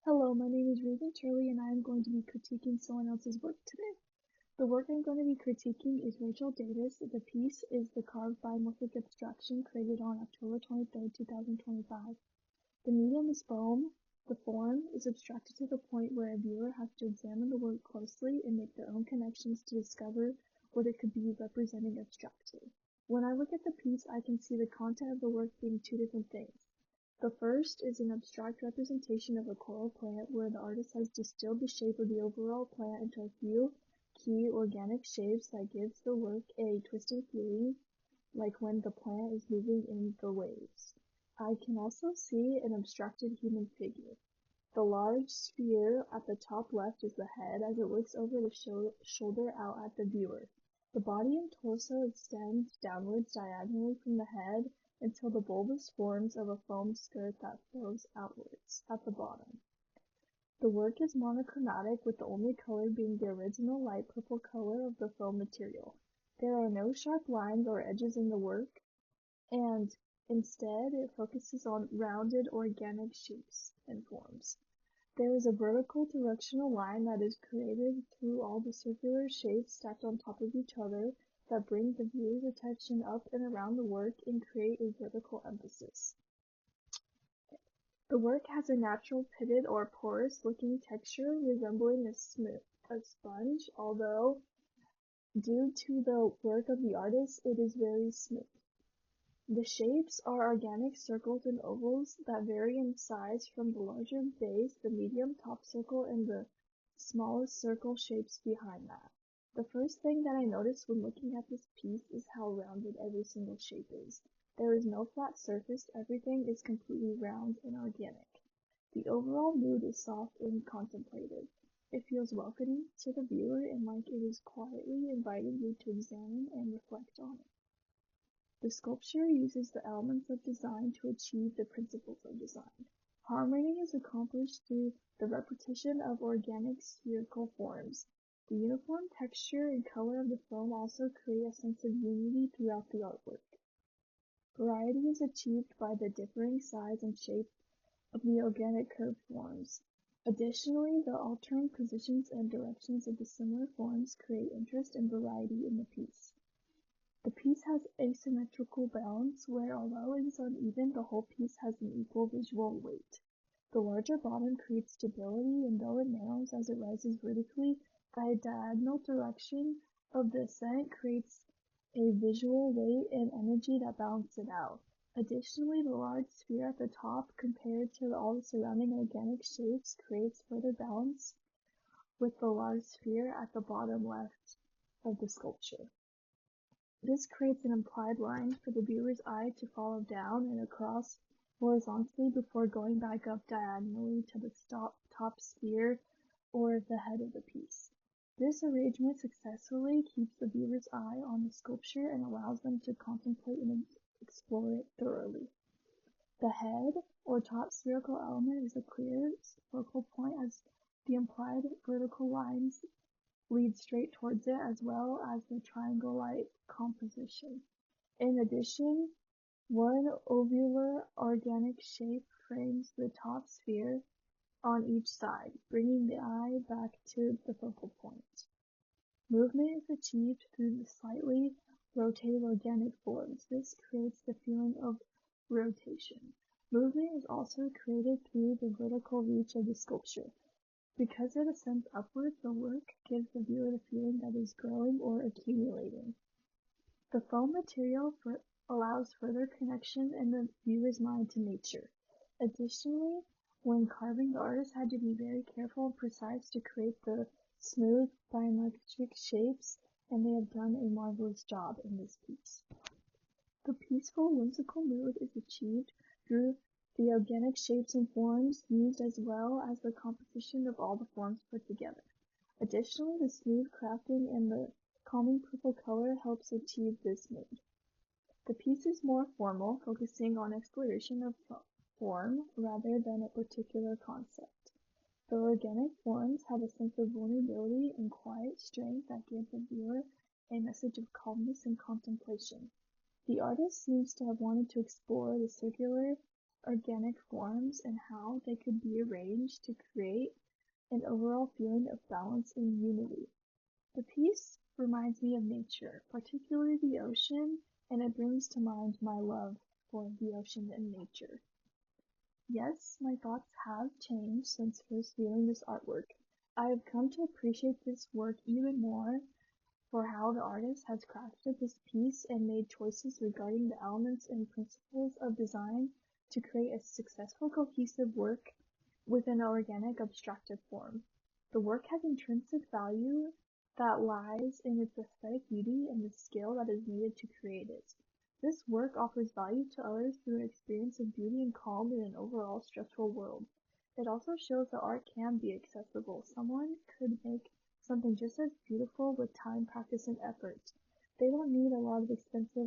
Hello, my name is Regan and I am going to be critiquing someone else's work today. The work I'm going to be critiquing is Rachel Davis. The piece is the carved biomorphic abstraction created on October 23rd, 2025. The medium is foam. The form is abstracted to the point where a viewer has to examine the work closely and make their own connections to discover what it could be representing abstractly. When I look at the piece, I can see the content of the work being two different things. The first is an abstract representation of a coral plant where the artist has distilled the shape of the overall plant into a few key organic shapes that gives the work a twisting feeling like when the plant is moving in the waves. I can also see an abstracted human figure. The large sphere at the top left is the head as it looks over the shoulder out at the viewer. The body and torso extend downwards diagonally from the head until the bulbous forms of a foam skirt that flows outwards at the bottom. The work is monochromatic with the only color being the original light purple color of the foam material. There are no sharp lines or edges in the work, and instead it focuses on rounded organic shapes and forms. There is a vertical directional line that is created through all the circular shapes stacked on top of each other that bring the viewer's attention up and around the work and create a vertical emphasis. The work has a natural pitted or porous looking texture resembling a sponge, although due to the work of the artist it is very smooth. The shapes are organic circles and ovals that vary in size from the larger base, the medium top circle, and the smallest circle shapes behind that. The first thing that I noticed when looking at this piece is how rounded every single shape is. There is no flat surface, everything is completely round and organic. The overall mood is soft and contemplative. It feels welcoming to the viewer and like it is quietly inviting you to examine and reflect on it. The sculpture uses the elements of design to achieve the principles of design. Harmony is accomplished through the repetition of organic spherical forms. The uniform texture and color of the foam also create a sense of unity throughout the artwork. Variety is achieved by the differing size and shape of the organic curved forms. Additionally, the alternate positions and directions of the similar forms create interest and variety in the piece. The piece has asymmetrical balance where, although it is uneven, the whole piece has an equal visual weight. The larger bottom creates stability, and though it narrows as it rises vertically, the diagonal direction of the ascent creates a visual weight and energy that balance it out. Additionally, the large sphere at the top, compared to all the surrounding organic shapes, creates further balance with the large sphere at the bottom left of the sculpture. This creates an implied line for the viewer's eye to follow down and across horizontally before going back up diagonally to the top sphere or the head of the piece. This arrangement successfully keeps the viewer's eye on the sculpture and allows them to contemplate and explore it thoroughly. The head or top spherical element is a clear focal point as the implied vertical lines lead straight towards it as well as the triangle-like composition. In addition, one ovular organic shape frames the top sphere on each side, bringing the eye back to the focal point. Movement is achieved through the slightly rotated organic forms. This creates the feeling of rotation. Movement is also created through the vertical reach of the sculpture. Because it ascends upward, the work gives the viewer the feeling that it is growing or accumulating. The foam material allows further connection in the viewer's mind to nature. Additionally, when carving, the artist had to be very careful and precise to create the smooth, biomorphic shapes, and they have done a marvelous job in this piece. The peaceful, whimsical mood is achieved through the organic shapes and forms used as well as the composition of all the forms put together. Additionally, the smooth crafting and the calming purple color helps achieve this mood. The piece is more formal, focusing on exploration of form rather than a particular concept. The organic forms have a sense of vulnerability and quiet strength that give the viewer a message of calmness and contemplation. The artist seems to have wanted to explore the circular organic forms and how they could be arranged to create an overall feeling of balance and unity. The piece reminds me of nature, particularly the ocean, and it brings to mind my love for the ocean and nature. Yes, my thoughts have changed since first viewing this artwork. I have come to appreciate this work even more for how the artist has crafted this piece and made choices regarding the elements and principles of design to create a successful cohesive work with an organic abstractive form. The work has intrinsic value that lies in its aesthetic beauty and the skill that is needed to create it. This work offers value to others through an experience of beauty and calm in an overall stressful world. It also shows that art can be accessible. Someone could make something just as beautiful with time, practice, and effort. They don't need a lot of expensive